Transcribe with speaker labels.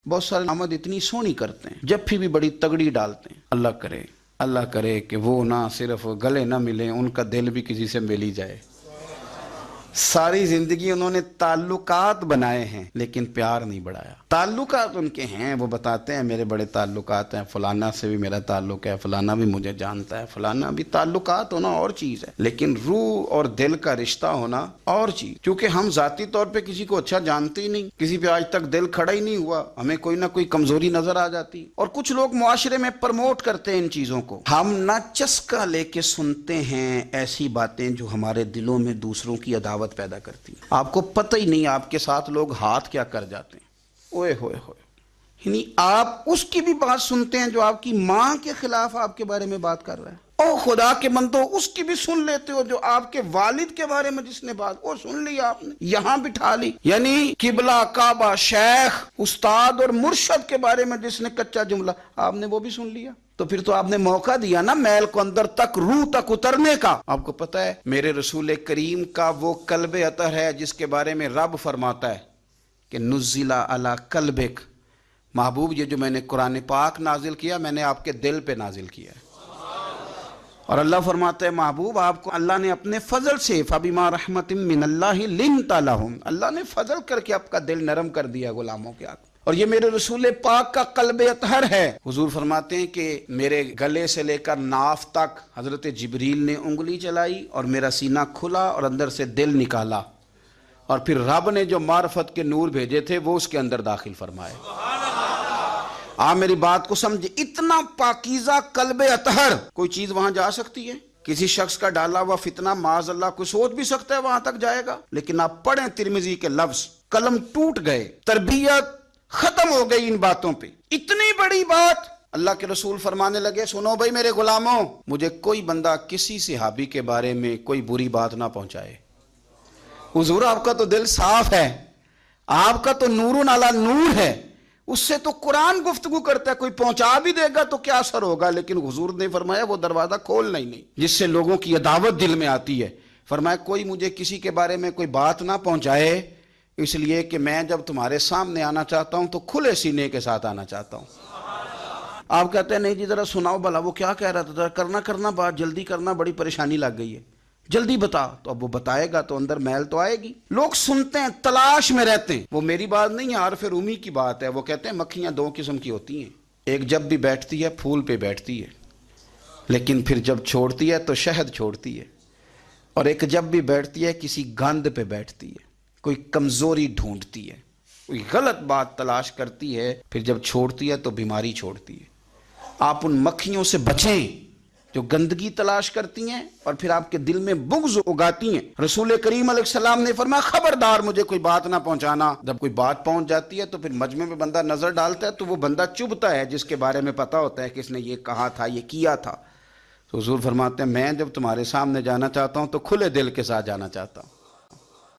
Speaker 1: بہت سارے آمد اتنی سونی کرتے ہیں، جب بھی بڑی تگڑی ڈالتے ہیں۔ اللہ کرے کہ وہ نہ صرف گلے نہ ملیں، ان کا دل بھی کسی سے مل ہی جائے۔ ساری زندگی انہوں نے تعلقات بنائے ہیں لیکن پیار نہیں بڑھایا۔ تعلقات ان کے ہیں، وہ بتاتے ہیں میرے بڑے تعلقات ہیں، فلانا سے بھی میرا تعلق ہے، فلانا بھی مجھے جانتا ہے، فلانا بھی۔ تعلقات ہونا اور چیز ہے، لیکن روح اور دل کا رشتہ ہونا اور چیز۔ کیونکہ ہم ذاتی طور پہ کسی کو اچھا جانتے ہی نہیں، کسی پہ آج تک دل کھڑا ہی نہیں ہوا، ہمیں کوئی نہ کوئی کمزوری نظر آ جاتی، اور کچھ لوگ معاشرے میں پرموٹ کرتے ہیں ان چیزوں کو۔ ہم نہ چسکا لے کے سنتے ہیں ایسی باتیں جو ہمارے دلوں میں دوسروں کی عداوت پیدا کرتی ہیں۔ آپ کو پتہ ہی نہیں آپ کے ساتھ لوگ ہاتھ کیا کر جاتے ہیں۔ اوئے ہوئے ہوئے، یعنی آپ اس کی بھی بات سنتے ہیں جو آپ کی ماں کے خلاف آپ کے بارے میں بات کر رہا ہے۔ او خدا کے بندو، اس کی بھی سن لیتے ہو جو آپ کے والد کے بارے میں جس نے بات، وہ سن لی آپ نے، یہاں بٹھا لی۔ یعنی قبلہ، کعبہ، شیخ، استاد اور مرشد کے بارے میں جس نے کچا جملہ، آپ نے وہ بھی سن لیا۔ تو پھر تو آپ نے موقع دیا نا میل کو اندر تک، روح تک اترنے کا۔ آپ کو پتہ ہے میرے رسول کریم کا وہ قلب اطہر ہے جس کے بارے میں رب فرماتا ہے کہ نزل علی قلبک، محبوب یہ جو میں نے قرآن پاک نازل کیا میں نے آپ کے دل پہ نازل کیا ہے۔ اور اللہ فرماتا ہے محبوب آپ کو اللہ نے اپنے فضل سے، فبما رحمت من اللہ لنت لہم، اللہ نے فضل کر کے آپ کا دل نرم کر دیا غلاموں کے آگے۔ اور یہ میرے رسول پاک کا قلب اطہر ہے۔ حضور فرماتے ہیں کہ میرے گلے سے لے کر ناف تک حضرت جبریل نے انگلی چلائی اور میرا سینہ کھلا اور اندر سے دل نکالا، اور پھر رب نے جو معرفت کے نور بھیجے تھے وہ اس کے اندر داخل فرمائے۔ آپ میری بات کو سمجھے، اتنا پاکیزہ قلب اطہر، کوئی چیز وہاں جا سکتی ہے؟ کسی شخص کا ڈالا ہوا فتنہ معاذ اللہ کوئی سوچ بھی سکتا ہے وہاں تک جائے گا؟ لیکن آپ پڑھیں ترمذی کے لفظ، قلم ٹوٹ گئے، تربیت ختم ہو گئی ان باتوں پہ۔ اتنی بڑی بات اللہ کے رسول فرمانے لگے، سنو بھائی میرے غلاموں، مجھے کوئی بندہ کسی صحابی کے بارے میں کوئی بری بات نہ پہنچائے۔ حضور آپ کا تو دل صاف ہے، آپ کا تو نور علی نور ہے، اس سے تو قرآن گفتگو کرتا ہے، کوئی پہنچا بھی دے گا تو کیا اثر ہوگا؟ لیکن حضور نے فرمایا وہ دروازہ کھولنا ہی نہیں جس سے لوگوں کی عداوت دل میں آتی ہے۔ فرمایا کوئی مجھے کسی کے بارے میں کوئی بات نہ پہنچائے، اس لیے کہ میں جب تمہارے سامنے آنا چاہتا ہوں تو کھلے سینے کے ساتھ آنا چاہتا ہوں۔ آپ کہتے ہیں نہیں جی ذرا سناؤ بھلا وہ کیا کہہ رہا تھا، ذرا کرنا بات جلدی کرنا، بڑی پریشانی لگ گئی ہے، جلدی بتا۔ تو اب وہ بتائے گا تو اندر میل تو آئے گی۔ لوگ سنتے ہیں، تلاش میں رہتے ہیں۔ وہ میری بات نہیں ہے، عارف رومی کی بات ہے۔ وہ کہتے ہیں مکھیاں دو قسم کی ہوتی ہیں، ایک جب بھی بیٹھتی ہے پھول پہ بیٹھتی ہے، لیکن پھر جب چھوڑتی ہے تو شہد چھوڑتی ہے، اور ایک جب بھی بیٹھتی ہے کسی گند پہ بیٹھتی ہے، کوئی کمزوری ڈھونڈتی ہے، کوئی غلط بات تلاش کرتی ہے، پھر جب چھوڑتی ہے تو بیماری چھوڑتی ہے۔ آپ ان مکھیوں سے بچیں جو گندگی تلاش کرتی ہیں اور پھر آپ کے دل میں بغض اگاتی ہیں۔ رسول کریم علیہ السلام نے فرمایا خبردار مجھے کوئی بات نہ پہنچانا۔ جب کوئی بات پہنچ جاتی ہے تو پھر مجمع میں بندہ نظر ڈالتا ہے تو وہ بندہ چبھتا ہے جس کے بارے میں پتا ہوتا ہے کہ اس نے یہ کہا تھا، یہ کیا تھا۔ تو حضور فرماتے ہیں میں جب تمہارے سامنے جانا چاہتا ہوں تو کھلے دل کے ساتھ جانا چاہتا ہوں۔